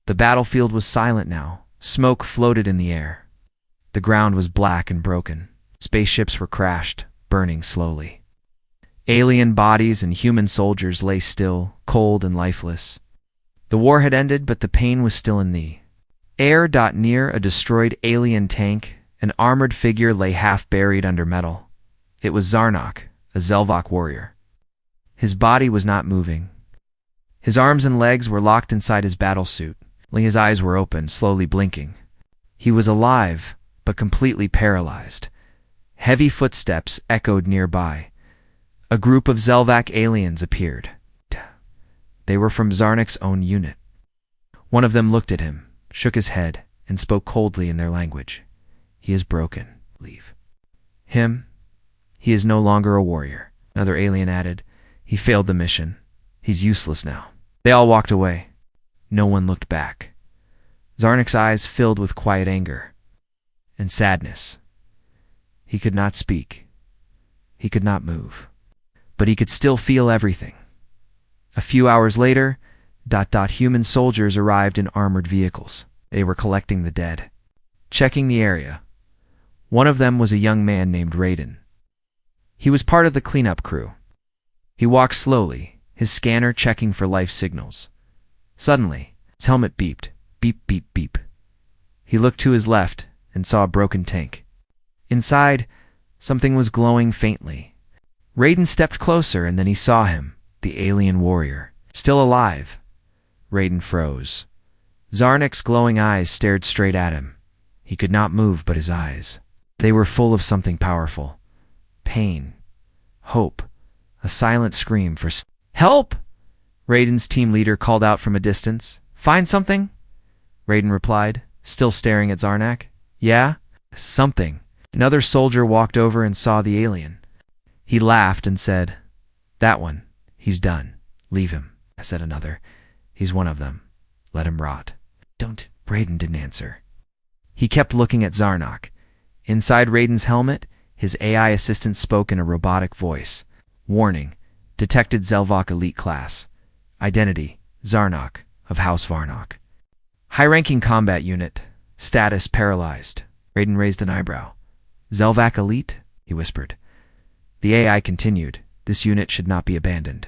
The battlefield was silent now. Smoke floated in the air. The ground was black and broken. Spaceships were crashed, burning slowly. Alien bodies and human soldiers lay still, cold and lifeless. The war had ended, but the pain was still in the air. Near a destroyed alien tank, an armored figure lay half buried under metal. It was Zarnok, a Zelvok warrior. His body was not moving. His arms and legs were locked inside his battlesuit. His eyes were open, slowly blinking. He was alive, but completely paralyzed. Heavy footsteps echoed nearby. A group of Zelvak aliens appeared. They were from Zarnok's own unit. One of them looked at him, shook his head, and spoke coldly in their language. He is broken. Leave him. He is no longer a warrior. Another alien added. He failed the mission. He's useless now. They all walked away. No one looked back. Zarnok's eyes filled with quiet anger and sadness. He could not speak. He could not move. But he could still feel everything. A few hours later, human soldiers arrived in armored vehicles. They were collecting the dead, checking the area. One of them was a young man named Raiden. He was part of the cleanup crew. He walked slowly, his scanner checking for life signals. Suddenly, his helmet beeped. Beep, beep, beep. He looked to his left and saw a broken tank. Inside, something was glowing faintly. Raiden stepped closer and then he saw him, the alien warrior, still alive. Raiden froze. Zarnok's glowing eyes stared straight at him. He could not move, but his eyes, they were full of something powerful. Pain. Hope. A silent scream for help! Raiden's team leader called out from a distance. Find something? Raiden replied, still staring at Zarnok. Yeah? Something. Another soldier walked over and saw the alien. He laughed and said, That one. He's done. Leave him, said another. He's one of them. Let him rot. Don't. Raiden didn't answer. He kept looking at Zarnok. Inside Raiden's helmet, his AI assistant spoke in a robotic voice. Warning. Detected Zelvok Elite Class. Identity. Zarnok, of House Varnok. High-ranking combat unit. Status paralyzed. Raiden raised an eyebrow. Zelvak Elite? He whispered. The AI continued. This unit should not be abandoned.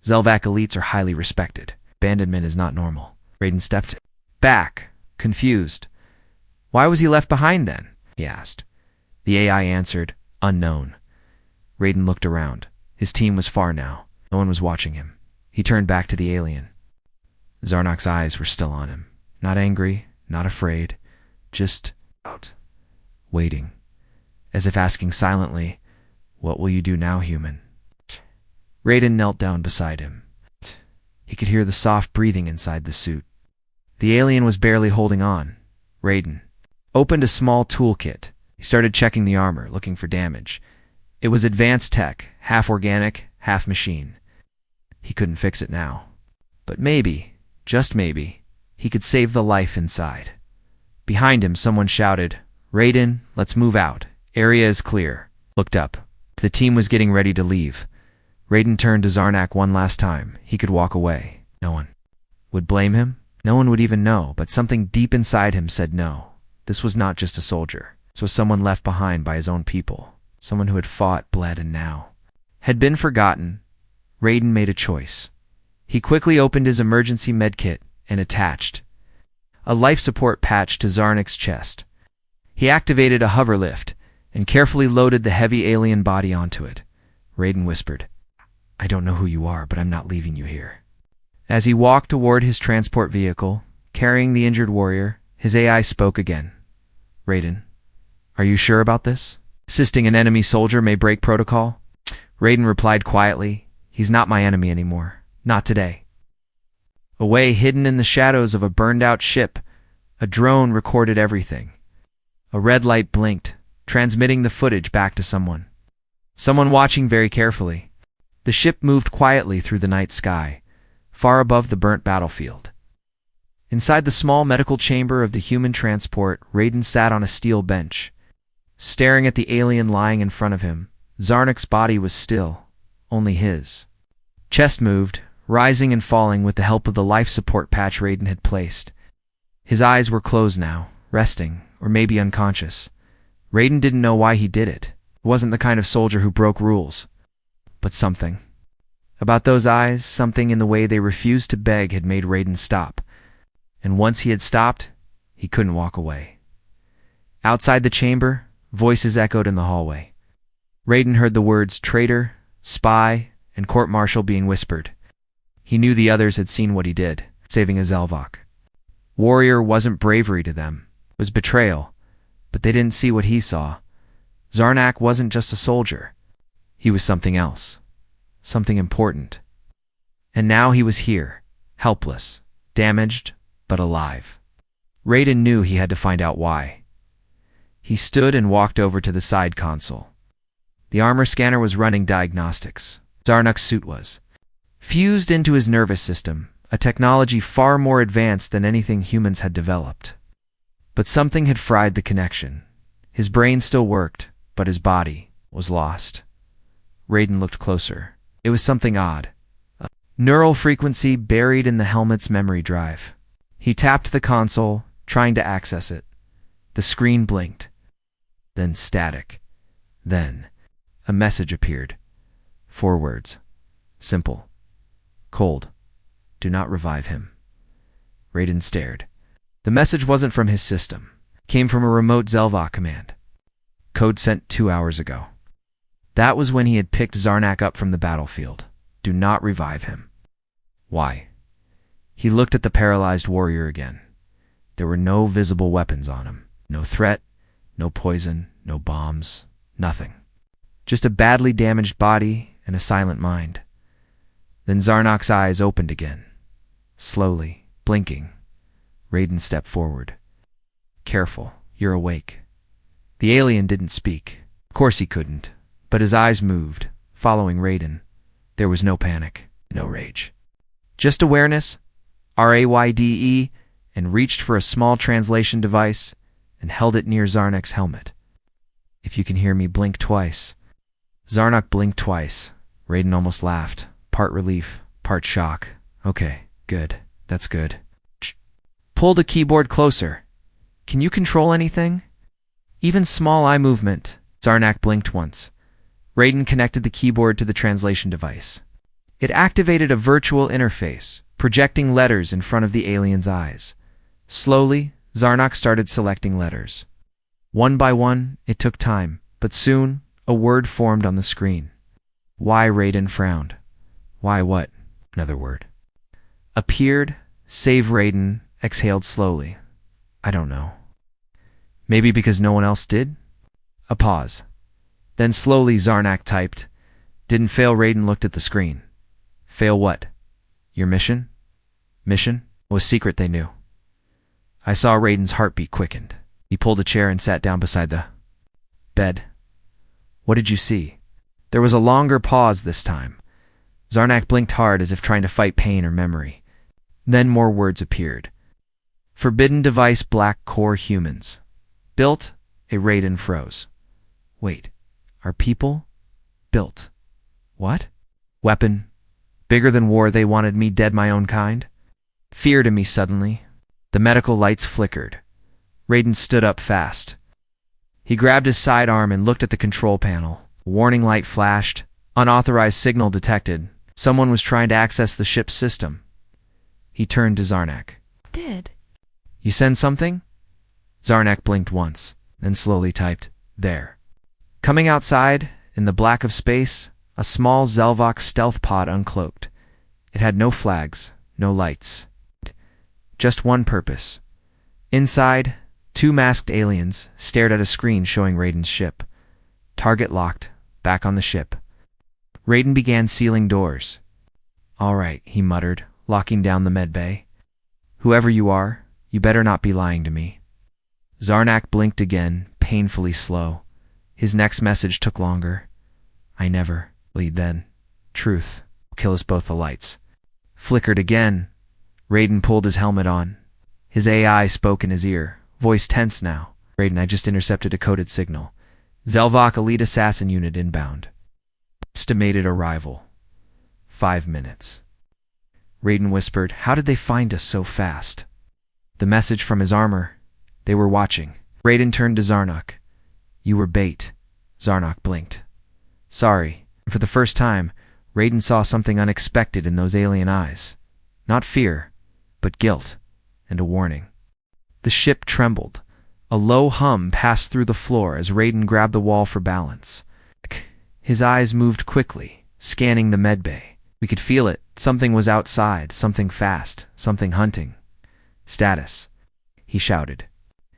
Zelvak Elites are highly respected. Abandonment is not normal. Raiden stepped back, confused. Why was he left behind then? He asked. The AI answered, Unknown. Raiden looked around. His team was far now. No one was watching him. He turned back to the alien. Zarnok's eyes were still on him. Not angry, not afraid, just out, waiting, as if asking silently, What will you do now, human? Raiden knelt down beside him. He could hear the soft breathing inside the suit. The alien was barely holding on. Raiden opened a small toolkit. He started checking the armor, looking for damage. It was advanced tech, half organic, half machine. He couldn't fix it now. But maybe, just maybe, he could save the life inside. Behind him, someone shouted, Raiden, let's move out. Area is clear. Looked up. The team was getting ready to leave. Raiden turned to Zarnok one last time. He could walk away. No one would blame him. No one would even know, but something deep inside him said no. This was not just a soldier. This was someone left behind by his own people. Someone who had fought, bled, and now had been forgotten. Raiden made a choice. He quickly opened his emergency medkit and attached a life support patch to Zarnok's chest. He activated a hover lift and carefully loaded the heavy alien body onto it. Raiden whispered, I don't know who you are, but I'm not leaving you here. As he walked toward his transport vehicle, carrying the injured warrior, his AI spoke again. Raiden, are you sure about this? Assisting an enemy soldier may break protocol? Raiden replied quietly, He's not my enemy anymore. Not today. Away, hidden in the shadows of a burned-out ship, a drone recorded everything. A red light blinked, transmitting the footage back to someone. Someone watching very carefully. The ship moved quietly through the night sky, far above the burnt battlefield. Inside the small medical chamber of the human transport, Raiden sat on a steel bench. Staring at the alien lying in front of him, Zarnok's body was still, only his. Chest moved, rising and falling with the help of the life support patch Raiden had placed. His eyes were closed now, resting, or maybe unconscious. Raiden didn't know why he did it. He wasn't the kind of soldier who broke rules. But something about those eyes, something in the way they refused to beg, had made Raiden stop. And once he had stopped, he couldn't walk away. Outside the chamber, voices echoed in the hallway. Raiden heard the words traitor, spy, and court-martial being whispered. He knew the others had seen what he did, saving a Zelvok. Warrior wasn't bravery to them, it was betrayal, but they didn't see what he saw. Zarnak wasn't just a soldier. He was something else, something important. And now he was here, helpless, damaged, but alive. Raiden knew he had to find out why. He stood and walked over to the side console. The armor scanner was running diagnostics. Zarnak's suit was fused into his nervous system, a technology far more advanced than anything humans had developed. But something had fried the connection. His brain still worked, but his body was lost. Raiden looked closer. It was something odd. A neural frequency buried in the helmet's memory drive. He tapped the console, trying to access it. The screen blinked. Then static. Then a message appeared. 4 words. Simple. Cold. Do not revive him. Raiden stared. The message wasn't from his system. It came from a remote Zelvok command. Code sent 2 hours ago. That was when he had picked Zarnak up from the battlefield. Do not revive him. Why? He looked at the paralyzed warrior again. There were no visible weapons on him. No threat, no poison, no bombs, nothing. Just a badly damaged body and a silent mind. Then Zarnak's eyes opened again. Slowly, blinking, Raiden stepped forward. Careful, you're awake. The alien didn't speak. Of course he couldn't, but his eyes moved, following Raiden. There was no panic, no rage. Just awareness, RAYDE, and reached for a small translation device and held it near Zarnak's helmet. If you can hear me, blink twice. Zarnak blinked twice. Raiden almost laughed, part relief, part shock. Okay, good. That's good. Pull the keyboard closer. Can you control anything? Even small eye movement. Zarnak blinked once. Raiden connected the keyboard to the translation device. It activated a virtual interface, projecting letters in front of the alien's eyes. Slowly, Zarnak started selecting letters. One by one, it took time, but soon, a word formed on the screen. Why? Raiden frowned. Why what? Another word. Appeared, save Raiden, exhaled slowly. I don't know. Maybe because no one else did? A pause. Then slowly Zarnak typed. Didn't fail. Raiden looked at the screen. Fail what? Your mission? Mission? It was secret, they knew. I saw Raiden's heartbeat quickened. He pulled a chair and sat down beside the bed. What did you see? There was a longer pause this time. Zarnak blinked hard as if trying to fight pain or memory. Then more words appeared. Forbidden device, black core humans. Built, a Raiden froze. Wait, are people? Built. What? Weapon. Bigger than war, they wanted me dead, my own kind? Fear to me suddenly. The medical lights flickered. Raiden stood up fast. He grabbed his sidearm and looked at the control panel. A warning light flashed. Unauthorized signal detected. Someone was trying to access the ship's system. He turned to Zarnak. Did. You send something? Zarnak blinked once, then slowly typed, there. Coming outside, in the black of space, a small Zelvok stealth pod uncloaked. It had no flags, no lights. Just one purpose. Inside, 2 masked aliens stared at a screen showing Raiden's ship. Target locked, back on the ship. Raiden began sealing doors. All right, he muttered, locking down the med bay. Whoever you are, you better not be lying to me. Zarnak blinked again, painfully slow. His next message took longer. I never. Lead then. Truth. Kill us both. The lights flickered again. Raiden pulled his helmet on. His AI spoke in his ear, voice tense now. Raiden, I just intercepted a coded signal. Zelvok elite assassin unit inbound. Estimated arrival. 5 minutes. Raiden whispered, how did they find us so fast? The message from his armor. They were watching. Raiden turned to Zarnok. You were bait. Zarnok blinked. Sorry. For the first time, Raiden saw something unexpected in those alien eyes. Not fear, but guilt, and a warning. The ship trembled. A low hum passed through the floor as Raiden grabbed the wall for balance. His eyes moved quickly, scanning the medbay. We could feel it. Something was outside, something fast, something hunting. Status, he shouted.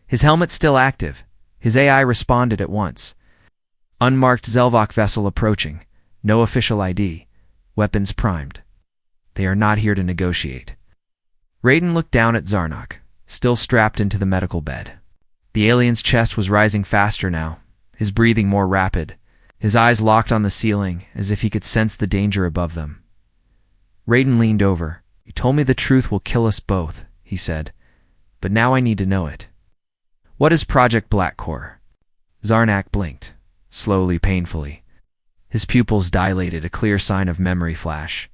His helmet still active. His AI responded at once. Unmarked Zelvok vessel approaching. No official ID. Weapons primed. They are not here to negotiate. Raiden looked down at Zarnok, still strapped into the medical bed. The alien's chest was rising faster now, his breathing more rapid. His eyes locked on the ceiling, as if he could sense the danger above them. Raiden leaned over. You told me the truth will kill us both, he said. But now I need to know it. What is Project Black Core? Zarnak blinked, slowly, painfully. His pupils dilated, a clear sign of memory flash.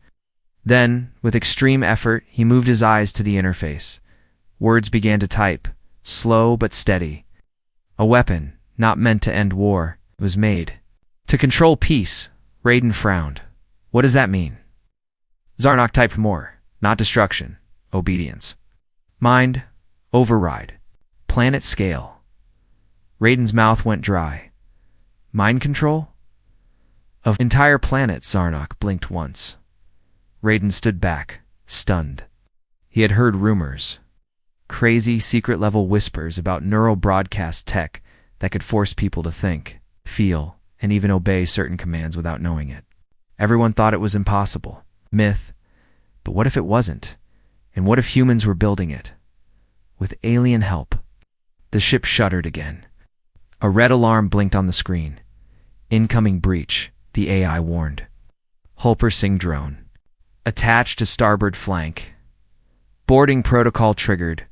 Then, with extreme effort, he moved his eyes to the interface. Words began to type, slow but steady. A weapon, not meant to end war, was made. To control peace, Raiden frowned. What does that mean? Zarnok typed more. Not destruction, obedience. Mind, override. Planet scale. Raiden's mouth went dry. Mind control? Of entire planets, Zarnok blinked once. Raiden stood back, stunned. He had heard rumors. Crazy, secret-level whispers about neural broadcast tech that could force people to think, feel, and even obey certain commands without knowing it. Everyone thought it was impossible. Myth. But what if it wasn't? And what if humans were building it? With alien help. The ship shuddered again. A red alarm blinked on the screen. Incoming breach, the AI warned. Hulper-Singh drone. Attached to starboard flank. Boarding protocol triggered.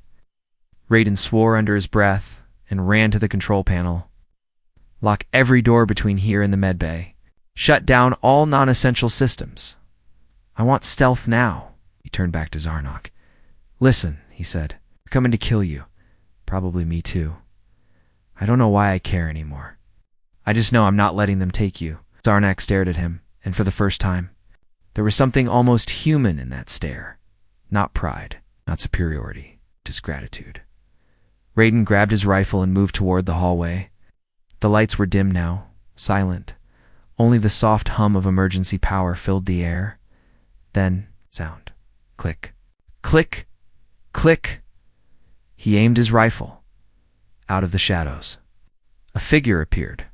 Raiden swore under his breath and ran to the control panel. Lock every door between here and the medbay. Shut down all non-essential systems. I want stealth now. He turned back to Zarnok. Listen, he said. They're coming to kill you. Probably me too. I don't know why I care anymore. I just know I'm not letting them take you. Zarnak stared at him, and for the first time, there was something almost human in that stare. Not pride, not superiority, just gratitude. Raiden grabbed his rifle and moved toward the hallway. The lights were dim now, silent. Only the soft hum of emergency power filled the air. Then, sound. Click. Click. Click. He aimed his rifle. Out of the shadows. A figure appeared.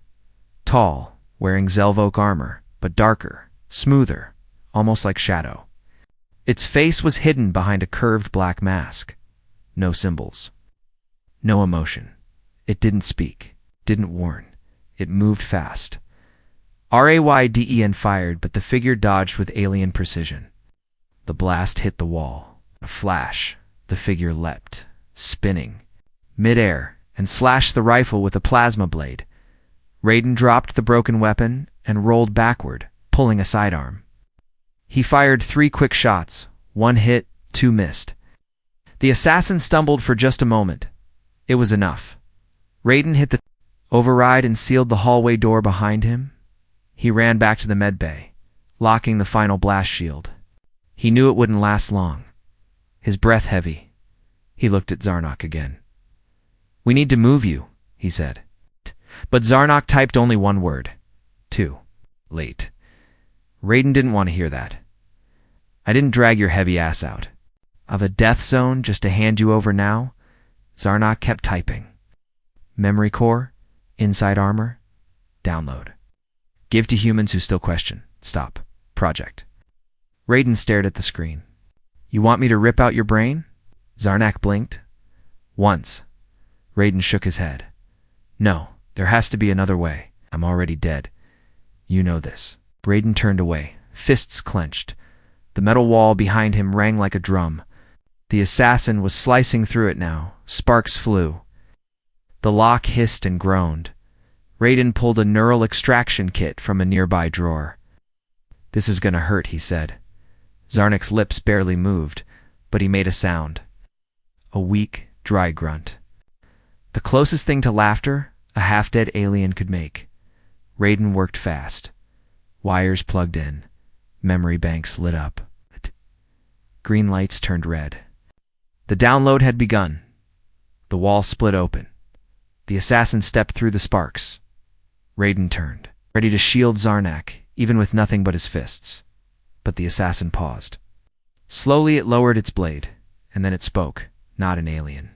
Tall, wearing Zelvok armor, but darker, smoother, almost like shadow. Its face was hidden behind a curved black mask. No symbols. No emotion. It didn't speak, didn't warn. It moved fast. Rayden fired, but the figure dodged with alien precision. The blast hit the wall. A flash. The figure leapt, spinning, midair, and slashed the rifle with a plasma blade. Raiden dropped the broken weapon and rolled backward, pulling a sidearm. He fired 3 quick shots. 1 hit, 2 missed. The assassin stumbled for just a moment. It was enough. Raiden hit the override and sealed the hallway door behind him. He ran back to the medbay, locking the final blast shield. He knew it wouldn't last long. His breath heavy. He looked at Zarnok again. We need to move you, he said. But Zarnok typed only 1 word. 2. Late. Raiden didn't want to hear that. I didn't drag your heavy ass out. Of a death zone just to hand you over now? Zarnok kept typing. Memory core, inside armor, download. Give to humans who still question. Stop. Project. Raiden stared at the screen. You want me to rip out your brain? Zarnak blinked. Once. Raiden shook his head. No, there has to be another way. I'm already dead. You know this. Raiden turned away, fists clenched. The metal wall behind him rang like a drum. The assassin was slicing through it now. Sparks flew. The lock hissed and groaned. Raiden pulled a neural extraction kit from a nearby drawer. This is gonna hurt, he said. Zarnik's lips barely moved, but he made a sound. A weak, dry grunt. The closest thing to laughter a half-dead alien could make. Raiden worked fast. Wires plugged in. Memory banks lit up. Green lights turned red. The download had begun. The wall split open. The assassin stepped through the sparks. Raiden turned, ready to shield Zarnak, even with nothing but his fists. But the assassin paused. Slowly it lowered its blade, and then it spoke, not in alien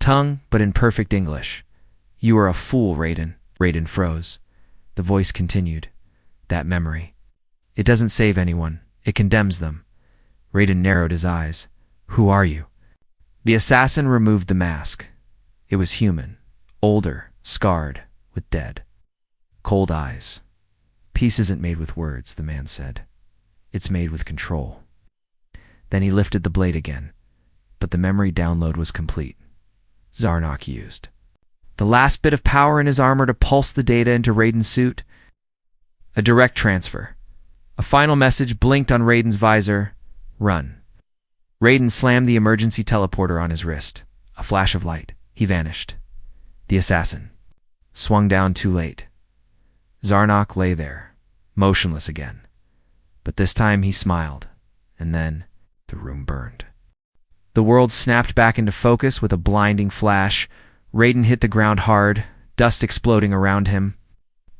tongue, but in perfect English. "You are a fool, Raiden." Raiden froze. The voice continued. "That memory. It doesn't save anyone. It condemns them." Raiden narrowed his eyes. "Who are you?" The assassin removed the mask. It was human, older, scarred, with dead, cold eyes. "Peace isn't made with words," the man said. "It's made with control." Then he lifted the blade again, but the memory download was complete. Zarnak used the last bit of power in his armor to pulse the data into Raiden's suit. A direct transfer. A final message blinked on Raiden's visor. "Run." Raiden slammed the emergency teleporter on his wrist. A flash of light. He vanished. The assassin swung down too late. Zarnak lay there, motionless again. But this time he smiled, and then the room burned. The world snapped back into focus with a blinding flash. Raiden hit the ground hard, dust exploding around him.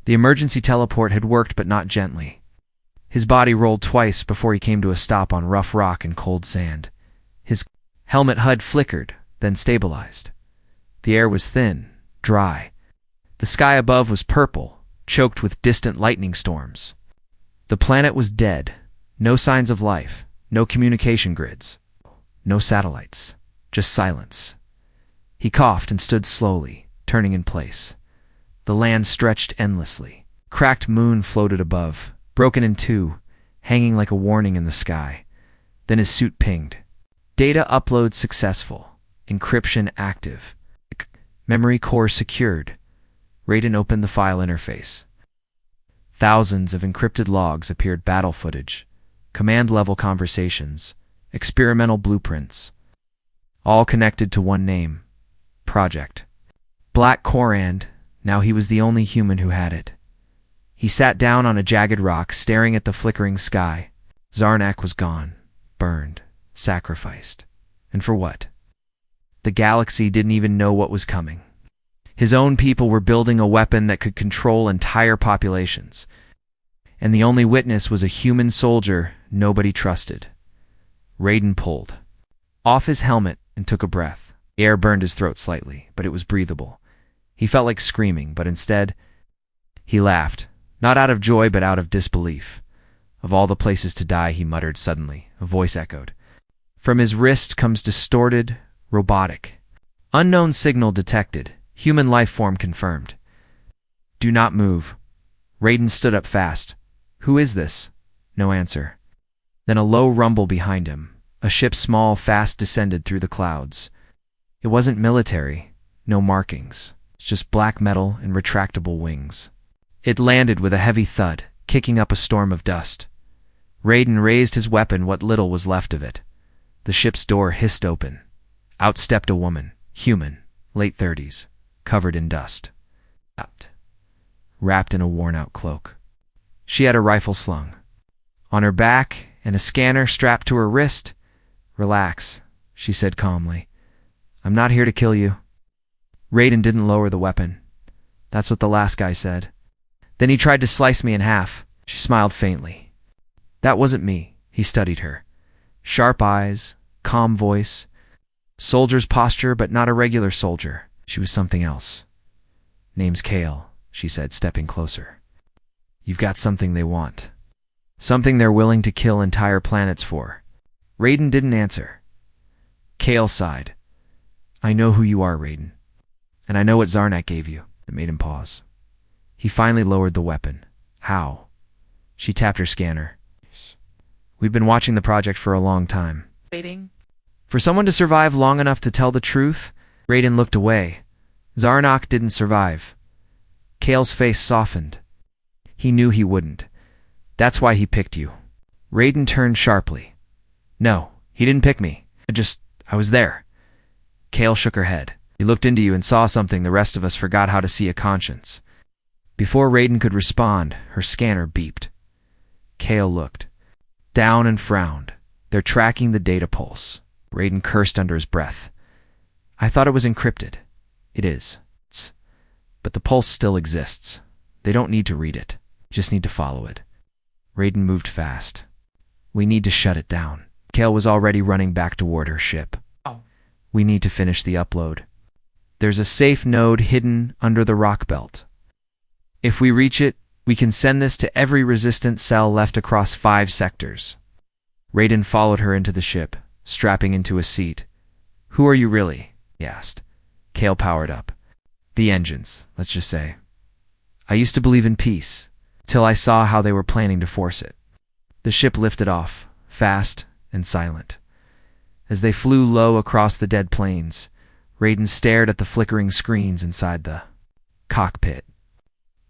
The emergency teleport had worked, but not gently. His body rolled twice before he came to a stop on rough rock and cold sand. His helmet HUD flickered, then stabilized. The air was thin, dry. The sky above was purple, choked with distant lightning storms. The planet was dead. No signs of life, no communication grids. No satellites, just silence. He coughed and stood slowly, turning in place. The land stretched endlessly. Cracked moon floated above, broken in two, hanging like a warning in the sky. Then his suit pinged. Data upload successful. Encryption active. Memory core secured. Raiden opened the file interface. Thousands of encrypted logs appeared, battle footage, command-level conversations, experimental blueprints, all connected to one name, Project. Black Korand, now he was the only human who had it. He sat down on a jagged rock, staring at the flickering sky. Zarnak was gone, burned, sacrificed. And for what? The galaxy didn't even know what was coming. His own people were building a weapon that could control entire populations. And the only witness was a human soldier nobody trusted. Raiden pulled off his helmet and took a breath. The air burned his throat slightly, but it was breathable. He felt like screaming, but instead, he laughed, not out of joy but out of disbelief. "Of all the places to die," he muttered suddenly. A voice echoed. From his wrist comes distorted, robotic. "Unknown signal detected. Human life form confirmed." "Do not move." Raiden stood up fast. "Who is this?" No answer. Then a low rumble behind him. A ship, small, fast, descended through the clouds. It wasn't military, no markings, just black metal and retractable wings. It landed with a heavy thud, kicking up a storm of dust. Raiden raised his weapon, what little was left of it. The ship's door hissed open. Out stepped a woman, human, late 30s, covered in dust. Wrapped in a worn-out cloak. She had a rifle slung on her back and a scanner strapped to her wrist. "Relax," she said calmly. "I'm not here to kill you." Raiden didn't lower the weapon. "That's what the last guy said. Then he tried to slice me in half." She smiled faintly. "That wasn't me." He studied her. Sharp eyes, calm voice, soldier's posture, but not a regular soldier. She was something else. "Name's Kale," she said, stepping closer. "You've got something they want. Something they're willing to kill entire planets for." Raiden didn't answer. Kale sighed. "I know who you are, Raiden. And I know what Zarnak gave you." It made him pause. He finally lowered the weapon. "How?" She tapped her scanner. "We've been watching the project for a long time. Waiting for someone to survive long enough to tell the truth." Raiden looked away. Zarnak didn't survive. Kale's face softened. He knew he wouldn't. That's why he picked you. Raiden turned sharply. "No, he didn't pick me. I was there. Kale shook her head. He looked into you and saw something the rest of us forgot how to see: a conscience. Before Raiden could respond, her scanner beeped. Kale looked down and frowned. They're tracking the data pulse. Raiden cursed under his breath. I thought it was encrypted. It is. But the pulse still exists. They don't need to read it. Just need to follow it. Raiden moved fast. We need to shut it down. Kale was already running back toward her ship. We need to finish the upload. There's a safe node hidden under the rock belt. If we reach it, we can send this to every resistant cell left across 5 sectors. Raiden followed her into the ship, strapping into a seat. Who are you really? He asked. Kale powered up. The engines, let's just say. I used to believe in peace, till I saw how they were planning to force it. The ship lifted off, fast and silent. As they flew low across the dead plains, Raiden stared at the flickering screens inside the cockpit.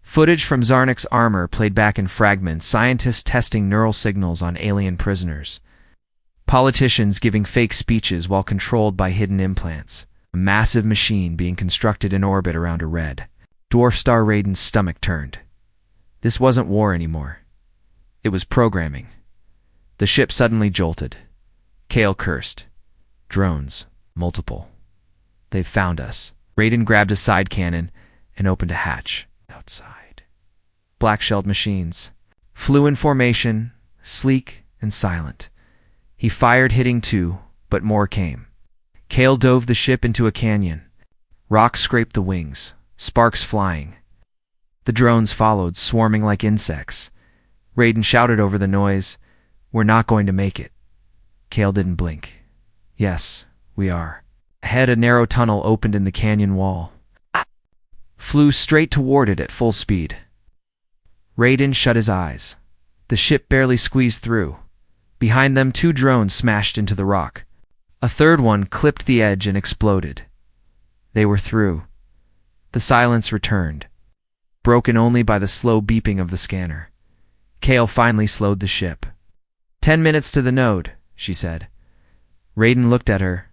Footage from Zarnik's armor played back in fragments, scientists testing neural signals on alien prisoners, politicians giving fake speeches while controlled by hidden implants, a massive machine being constructed in orbit around a red dwarf star. Raiden's stomach turned. This wasn't war anymore. It was programming. The ship suddenly jolted. Kale cursed. Drones. Multiple. They've found us. Raiden grabbed a side cannon and opened a hatch. Outside. Black-shelled machines. Flew in formation, sleek and silent. He fired, hitting 2, but more came. Kale dove the ship into a canyon. Rocks scraped the wings, sparks flying. The drones followed, swarming like insects. Raiden shouted over the noise, "We're not going to make it." Kale didn't blink. Yes, we are. Ahead, a narrow tunnel opened in the canyon wall. Flew straight toward it at full speed. Raiden shut his eyes. The ship barely squeezed through. Behind them, 2 drones smashed into the rock. A third one clipped the edge and exploded. They were through. The silence returned, broken only by the slow beeping of the scanner. Kale finally slowed the ship. 10 minutes to the node, she said. Raiden looked at her,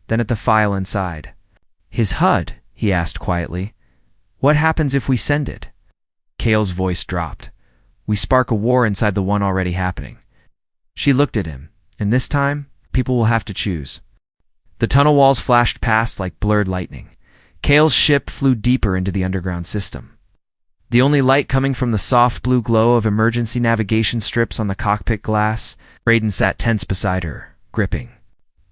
then at the file inside. His HUD, he asked quietly. What happens if we send it? Kale's voice dropped. We spark a war inside the one already happening. She looked at him, and this time, people will have to choose. The tunnel walls flashed past like blurred lightning. Kale's ship flew deeper into the underground system. The only light coming from the soft blue glow of emergency navigation strips on the cockpit glass. Raiden sat tense beside her, gripping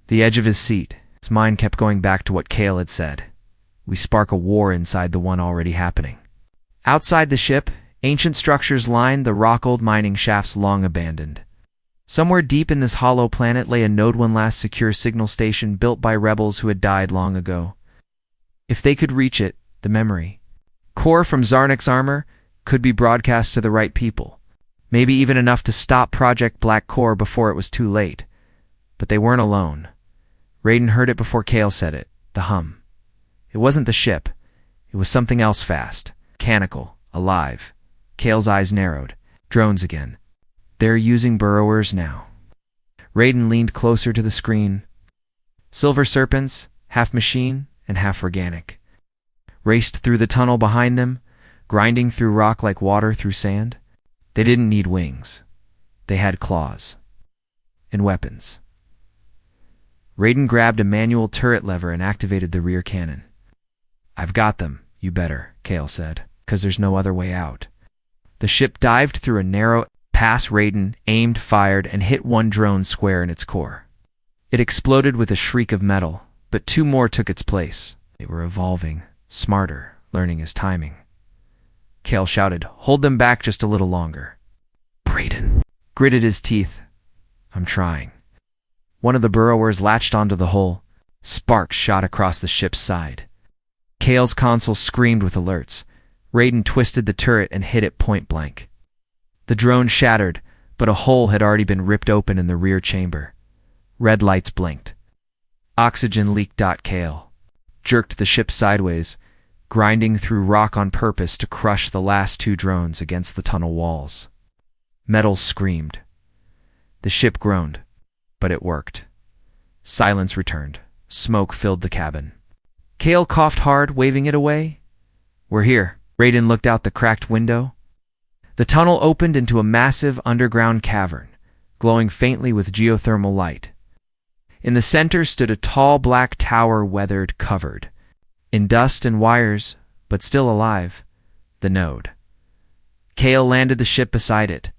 the edge of his seat. His mind kept going back to what Kale had said. We spark a war inside the one already happening. Outside the ship, ancient structures lined the rock-old mining shafts long abandoned. Somewhere deep in this hollow planet lay a Node 1 last secure signal station built by rebels who had died long ago. If they could reach it, the memory core from Zarnik's armor could be broadcast to the right people. Maybe even enough to stop Project Black Core before it was too late. But they weren't alone. Raiden heard it before Kale said it, the hum. It wasn't the ship. It was something else fast, mechanical, alive. Kale's eyes narrowed. Drones again. They're using burrowers now. Raiden leaned closer to the screen. Silver serpents, half machine and half organic, raced through the tunnel behind them, grinding through rock like water through sand. They didn't need wings. They had claws. And weapons. Raiden grabbed a manual turret lever and activated the rear cannon. I've got them, you better, Kale said, 'cause there's no other way out. The ship dived through a narrow pass. Raiden aimed, fired, and hit one drone square in its core. It exploded with a shriek of metal, but 2 more took its place. They were evolving, smarter, learning his timing. Kale shouted, hold them back just a little longer. Raiden gritted his teeth. I'm trying. One of the burrowers latched onto the hull. Sparks shot across the ship's side. Kale's console screamed with alerts. Raiden twisted the turret and hit it point blank. The drone shattered, but a hole had already been ripped open in the rear chamber. Red lights blinked. Oxygen leaked. Kale jerked the ship sideways, grinding through rock on purpose to crush the last 2 drones against the tunnel walls. Metals screamed. The ship groaned, but it worked. Silence returned, Smoke filled the cabin. Kale coughed hard, waving it away. "We're here." Raiden looked out the cracked window. The tunnel opened into a massive underground cavern, glowing faintly with geothermal light. In the center stood a tall black tower, weathered, covered in dust and wires, but still alive. The node. Kale landed the ship beside it,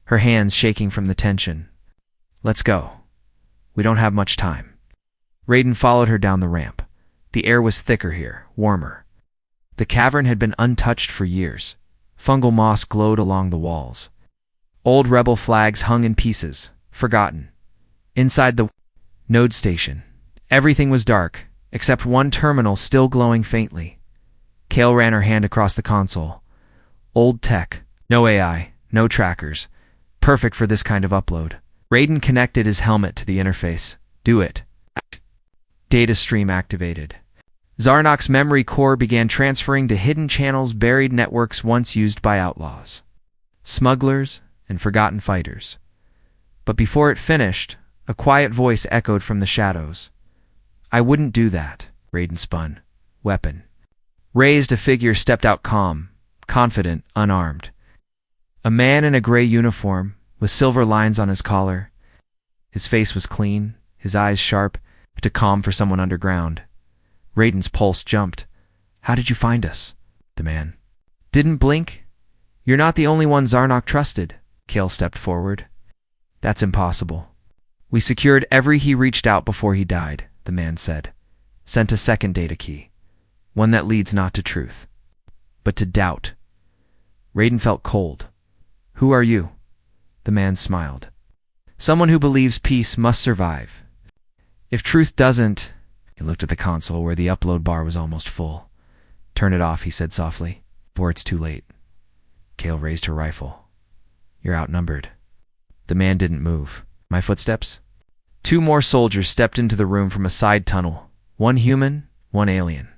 her hands shaking from the tension. "Let's go. We don't have much time." Raiden followed her down the ramp. The air was thicker here, warmer. The cavern had been untouched for years. Fungal moss glowed along the walls. Old rebel flags hung in pieces, forgotten. Inside the node station, everything was dark, except one terminal still glowing faintly. Kale ran her hand across the console. Old tech, no AI, no trackers. Perfect for this kind of upload. Raiden connected his helmet to the interface. "Do it." Data stream activated. Zarnok's memory core began transferring to hidden channels, buried networks once used by outlaws, smugglers, and forgotten fighters. But before it finished, a quiet voice echoed from the shadows. "I wouldn't do that." Raiden spun. Weapon. Raised, a figure stepped out, calm, confident, unarmed. A man in a gray uniform, with silver lines on his collar. His face was clean, his eyes sharp, too calm for someone underground. Raiden's pulse jumped. "How did you find us?" The man didn't blink. "You're not the only one Zarnok trusted." Kale stepped forward. "That's impossible." "We secured every he reached out before he died," the man said. "Sent a second data key. One that leads not to truth, but to doubt." Raiden felt cold. "Who are you?" The man smiled. "Someone who believes peace must survive. If truth doesn't..." He looked at the console where the upload bar was almost full. "Turn it off," he said softly, "before it's too late." Kale raised her rifle. "You're outnumbered." The man didn't move. "My footsteps?" Two more soldiers stepped into the room from a side tunnel. One human, one alien.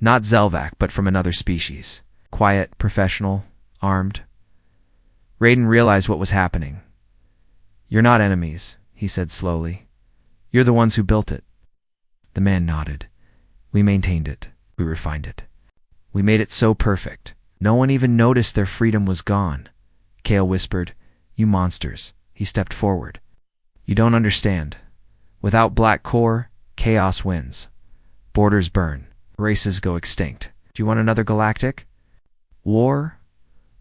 Not Zelvac, but from another species. Quiet, professional, armed. Raiden realized what was happening. "You're not enemies," he said slowly. "You're the ones who built it." The man nodded. "We maintained it. We refined it. We made it so perfect. No one even noticed their freedom was gone." Kale whispered, "You monsters." He stepped forward. "You don't understand. Without Black Core, chaos wins. Borders burn. Races go extinct. Do you want another galactic war?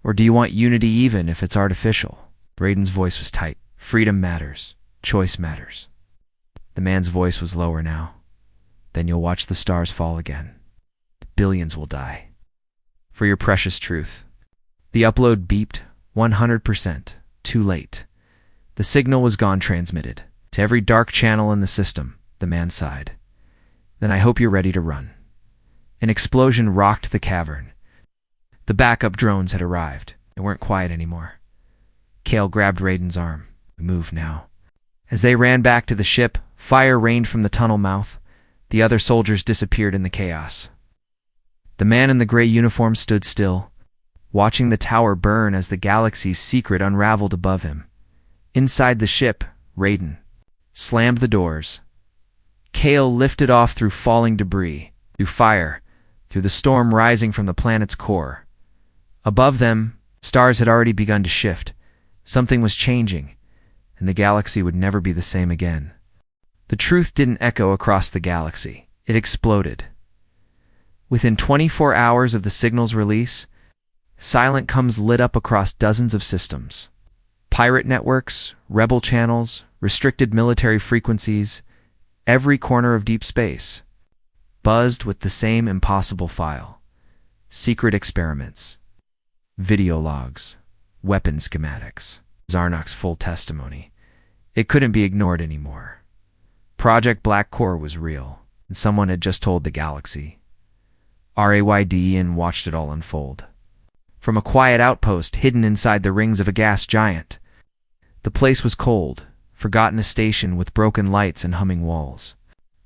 Or do you want unity even if it's artificial?" Raiden's voice was tight. "Freedom matters. Choice matters." The man's voice was lower now. "Then you'll watch the stars fall again. Billions will die. For your precious truth." The upload beeped. 100%. Too late. The signal was gone, transmitted to every dark channel in the system. The man sighed. "Then I hope you're ready to run." An explosion rocked the cavern. The backup drones had arrived. They weren't quiet anymore. Kale grabbed Raiden's arm. "We move now." As they ran back to the ship, fire rained from the tunnel mouth. The other soldiers disappeared in the chaos. The man in the gray uniform stood still, watching the tower burn as the galaxy's secret unraveled above him. Inside the ship, Raiden slammed the doors. Kale lifted off through falling debris, through fire, through the storm rising from the planet's core. Above them, stars had already begun to shift. Something was changing, and the galaxy would never be the same again. The truth didn't echo across the galaxy. It exploded. Within 24 hours of the signal's release, silent comms lit up across dozens of systems. Pirate networks, rebel channels, restricted military frequencies, every corner of deep space buzzed with the same impossible file. Secret experiments, video logs, weapon schematics, Zarnok's full testimony. It couldn't be ignored anymore. Project Black Core was real, and someone had just told the galaxy. Rayd watched it all unfold. From a quiet outpost hidden inside the rings of a gas giant. The place was cold, forgotten, a station with broken lights and humming walls.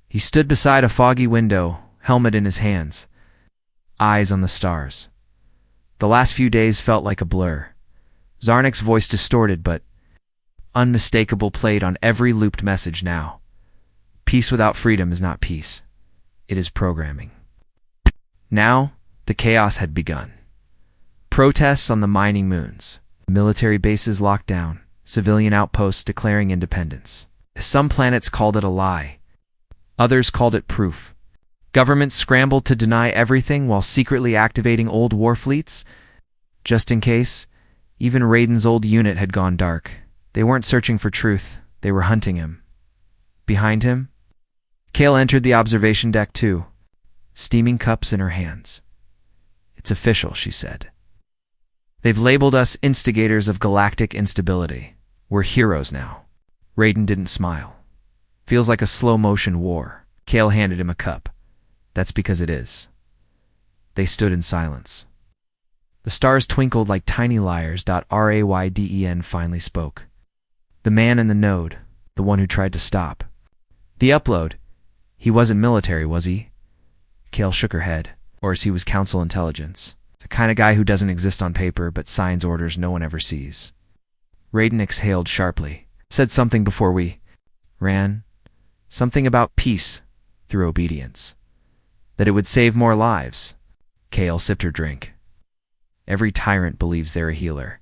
He stood beside a foggy window, helmet in his hands, eyes on the stars. The last few days felt like a blur. Zarnok's voice distorted but unmistakable played on every looped message now. Peace without freedom is not peace. It is programming. Now, the chaos had begun. Protests on the mining moons, military bases locked down, civilian outposts declaring independence. Some planets called it a lie. Others called it proof. Governments scrambled to deny everything while secretly activating old war fleets. Just in case, even Raiden's old unit had gone dark. They weren't searching for truth. They were hunting him. Behind him, Kale entered the observation deck too, steaming cups in her hands. "It's official," she said. "They've labeled us instigators of galactic instability. We're heroes now." Raiden didn't smile. "Feels like a slow-motion war." Kale handed him a cup. "That's because it is." They stood in silence. The stars twinkled like tiny lyres. Rayden finally spoke. "The man in the node, the one who tried to stop. The upload. He wasn't military, was he?" Kale shook her head. Or he was council intelligence. The kind of guy who doesn't exist on paper but signs orders no one ever sees. Raiden exhaled sharply. "Said something before we ran. Something about peace through obedience. That it would save more lives." Kale sipped her drink. "Every tyrant believes they're a healer.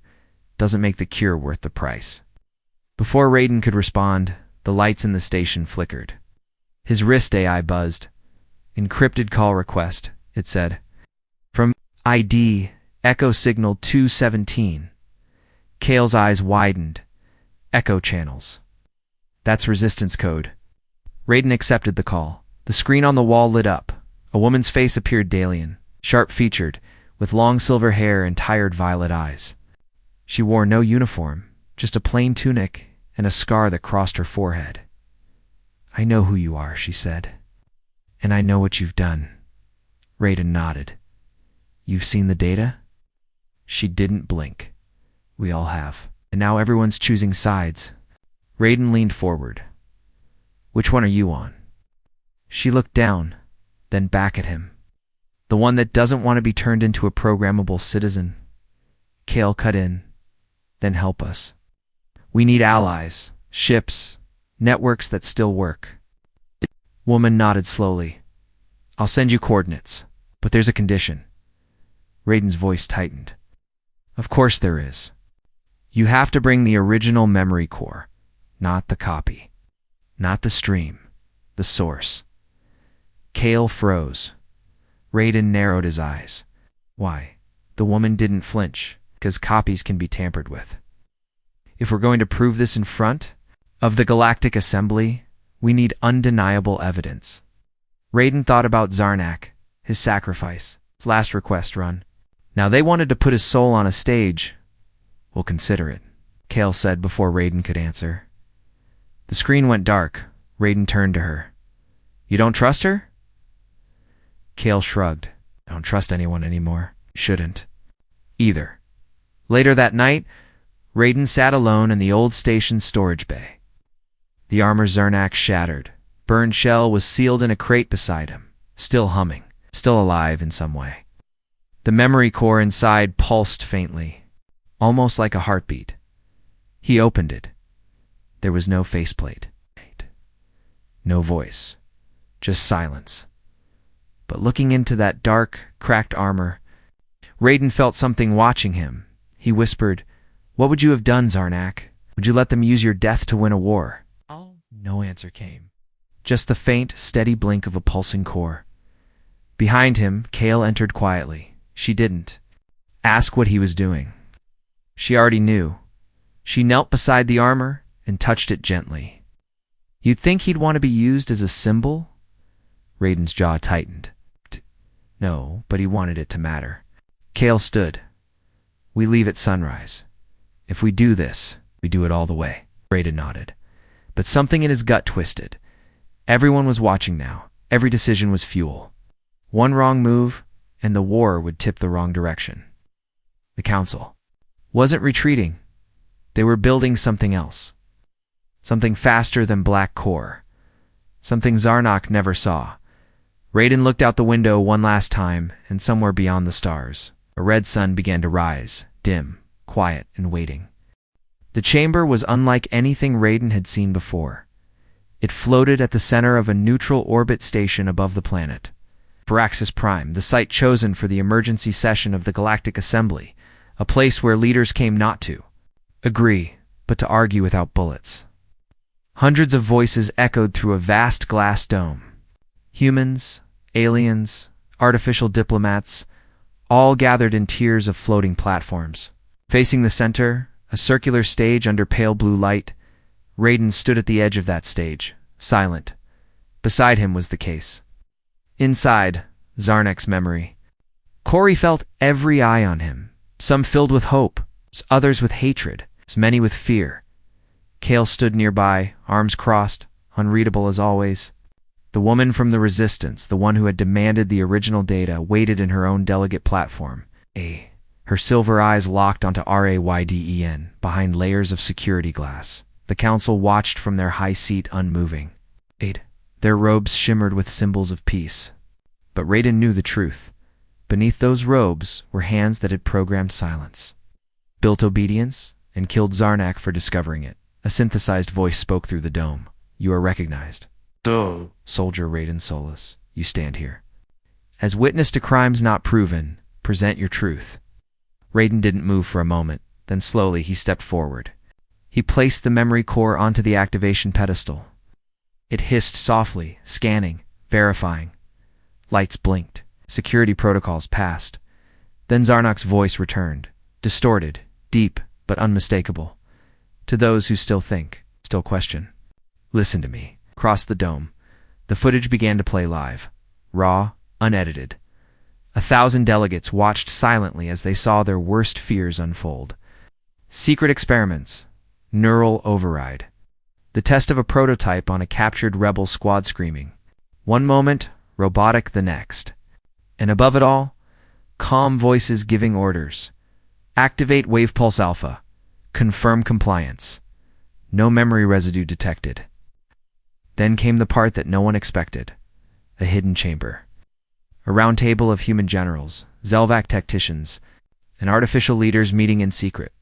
Doesn't make the cure worth the price." Before Raiden could respond, the lights in the station flickered. His wrist AI buzzed. "Encrypted call request," it said. "From ID, Echo Signal 217. Kale's eyes widened. "Echo channels. That's resistance code." Raiden accepted the call. The screen on the wall lit up. A woman's face appeared Dalian, sharp-featured, with long silver hair and tired violet eyes. She wore no uniform, just a plain tunic and a scar that crossed her forehead. "I know who you are," she said. "And I know what you've done." Raiden nodded. "You've seen the data?" She didn't blink. "We all have. And now everyone's choosing sides." Raiden leaned forward. "Which one are you on?" She looked down, then back at him. "The one that doesn't want to be turned into a programmable citizen." Kale cut in. "Then help us. We need allies, ships, networks that still work." Woman nodded slowly. "I'll send you coordinates, but there's a condition." Raiden's voice tightened. "Of course there is. You have to bring the original memory core, not the copy. Not the stream, the source." Kale froze. Raiden narrowed his eyes. "Why?" The woman didn't flinch, "'Cause copies can be tampered with. If we're going to prove this in front of the Galactic Assembly, we need undeniable evidence." Raiden thought about Zarnak, his sacrifice, his last request run. Now they wanted to put his soul on a stage. "We'll consider it," Kale said before Raiden could answer. The screen went dark. Raiden turned to her. "You don't trust her?" Kale shrugged. "I don't trust anyone anymore. You shouldn't. Either." Later that night, Raiden sat alone in the old station's storage bay. The armor Zarnak shattered. Burned shell was sealed in a crate beside him, still humming, still alive in some way. The memory core inside pulsed faintly, almost like a heartbeat. He opened it. There was no faceplate. No voice. Just silence. But looking into that dark, cracked armor, Raiden felt something watching him. He whispered, "What would you have done, Zarnak? Would you let them use your death to win a war?" No answer came. Just the faint, steady blink of a pulsing core. Behind him, Kale entered quietly. She didn't ask what he was doing. She already knew. She knelt beside the armor and touched it gently. "You'd think he'd want to be used as a symbol?" Raiden's jaw tightened. No, but he wanted it to matter. Kale stood. "We leave at sunrise. If we do this, we do it all the way." Raiden nodded. But something in his gut twisted. Everyone was watching now. Every decision was fuel. One wrong move, and the war would tip the wrong direction. The council wasn't retreating. They were building something else. Something faster than Black Core. Something Zarnak never saw. Raiden looked out the window one last time, and somewhere beyond the stars, a red sun began to rise, dim, quiet, and waiting. The chamber was unlike anything Raiden had seen before. It floated at the center of a neutral orbit station above the planet. Varaxis Prime, the site chosen for the emergency session of the Galactic Assembly, a place where leaders came not to agree, but to argue without bullets. Hundreds of voices echoed through a vast glass dome. Humans, aliens, artificial diplomats, all gathered in tiers of floating platforms. Facing the center, a circular stage under pale blue light, Raiden stood at the edge of that stage, silent. Beside him was the case. Inside, Zarnek's memory. Corey felt every eye on him, some filled with hope, others with hatred, many with fear. Kale stood nearby, arms crossed, unreadable as always. The woman from the Resistance, the one who had demanded the original data, waited in her own delegate platform. Her silver eyes locked onto Rayden, behind layers of security glass. The council watched from their high seat, unmoving. Their robes shimmered with symbols of peace. But Raiden knew the truth. Beneath those robes were hands that had programmed silence, built obedience, and killed Zarnak for discovering it. A synthesized voice spoke through the dome. "You are recognized. So, Soldier Raiden Solus, you stand here. As witness to crimes not proven, present your truth." Raiden didn't move for a moment, then slowly he stepped forward. He placed the memory core onto the activation pedestal. It hissed softly, scanning, verifying. Lights blinked. Security protocols passed. Then Zarnak's voice returned, distorted, deep, but unmistakable. To those who still think, still question. "Listen to me." Across the dome, the footage began to play live, raw, unedited. 1,000 delegates watched silently as they saw their worst fears unfold. Secret experiments, neural override. The test of a prototype on a captured rebel squad screaming. One moment, robotic the next. And above it all, calm voices giving orders. Activate Wave Pulse Alpha. Confirm compliance. No memory residue detected. Then came the part that no one expected. A hidden chamber. A round table of human generals, Zelvac tacticians, and artificial leaders meeting in secret.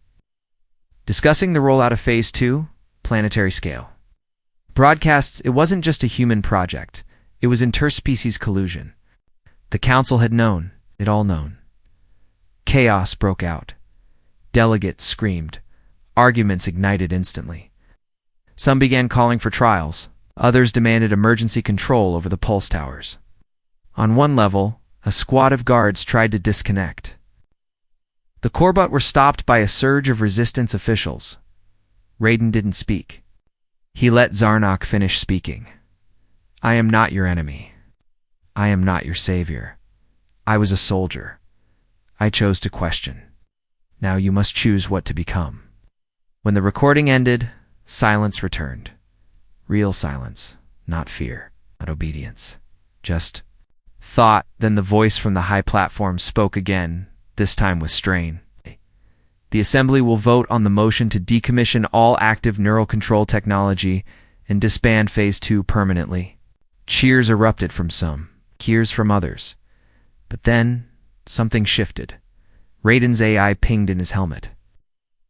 Discussing the rollout of Phase 2, planetary scale. Broadcasts, it wasn't just a human project. It was interspecies collusion. The council had known, it all known. Chaos broke out. Delegates screamed. Arguments ignited instantly. Some began calling for trials. Others demanded emergency control over the pulse towers. On one level, a squad of guards tried to disconnect. The Corbut were stopped by a surge of resistance officials. Raiden didn't speak. He let Zarnak finish speaking. "I am not your enemy. I am not your savior. I was a soldier. I chose to question. Now you must choose what to become." When the recording ended, silence returned. Real silence, not fear, not obedience. Just thought. Then the voice from the high platform spoke again, this time with strain. "The Assembly will vote on the motion to decommission all active neural control technology and disband Phase 2 permanently." Cheers erupted from some, cheers from others. But then, something shifted. Raiden's AI pinged in his helmet.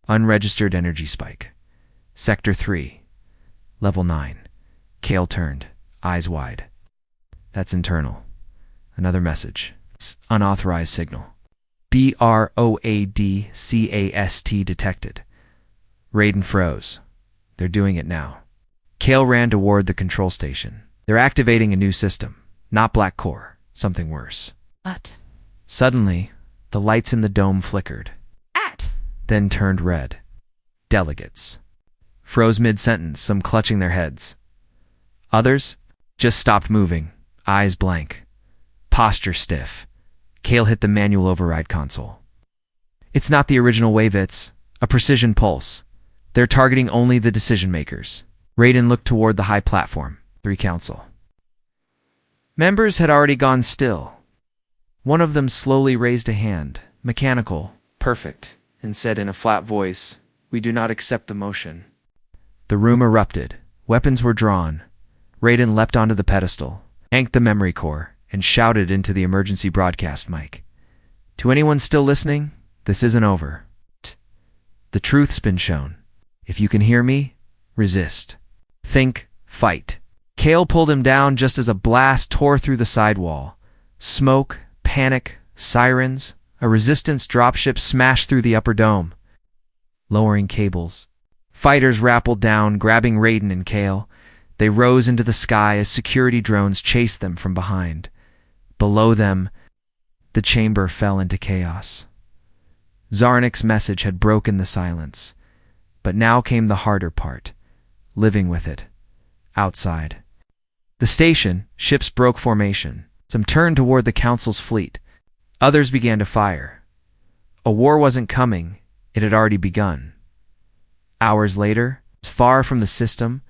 Unregistered energy spike. Sector 3. Level 9. Kale turned, eyes wide. "That's internal." Another message. Unauthorized signal. BROADCAST detected. Raiden froze. "They're doing it now." Kale ran toward the control station. "They're activating a new system. Not Black Core. Something worse." What? Suddenly, the lights in the dome flickered. Then turned red. Delegates froze mid-sentence, some clutching their heads. Others just stopped moving, eyes blank, posture stiff. Kale hit the manual override console. "It's not the original wave, it's a precision pulse. They're targeting only the decision makers." Raiden looked toward the high platform, 3 council. Members had already gone still. One of them slowly raised a hand, mechanical, perfect, and said in a flat voice, "We do not accept the motion." The room erupted. Weapons were drawn. Raiden leapt onto the pedestal, yanked the memory core, and shouted into the emergency broadcast mic. "To anyone still listening, this isn't over. The truth's been shown. If you can hear me, resist. Think, Fight. Kale pulled him down just as a blast tore through the sidewall. Smoke, panic, sirens. A resistance dropship smashed through the upper dome, lowering cables. Fighters rappelled down, grabbing Raiden and Kale. They rose into the sky as security drones chased them from behind. Below them, the chamber fell into chaos. Zarnik's message had broken the silence, but now came the harder part, living with it, outside. The station, ships broke formation. Some turned toward the Council's fleet. Others began to fire. A war wasn't coming, it had already begun. Hours later, far from the system,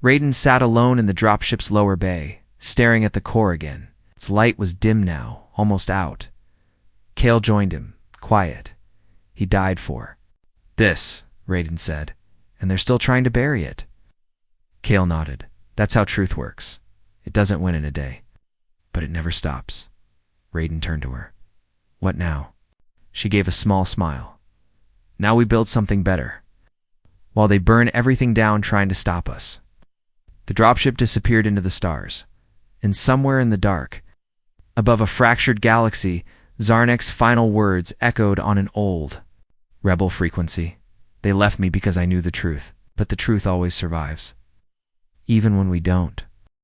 Raiden sat alone in the dropship's lower bay, staring at the core again. Its light was dim now, almost out. Kale joined him, quiet. He died for this, Raiden said, and they're still trying to bury it. Kale nodded. That's how truth works. It doesn't win in a day. But it never stops. Raiden turned to her. What now? She gave a small smile. Now we build something better. While they burn everything down trying to stop us. The dropship disappeared into the stars. And somewhere in the dark, above a fractured galaxy, Zarnik's final words echoed on an old, rebel frequency. They left me because I knew the truth, but the truth always survives. Even when we don't.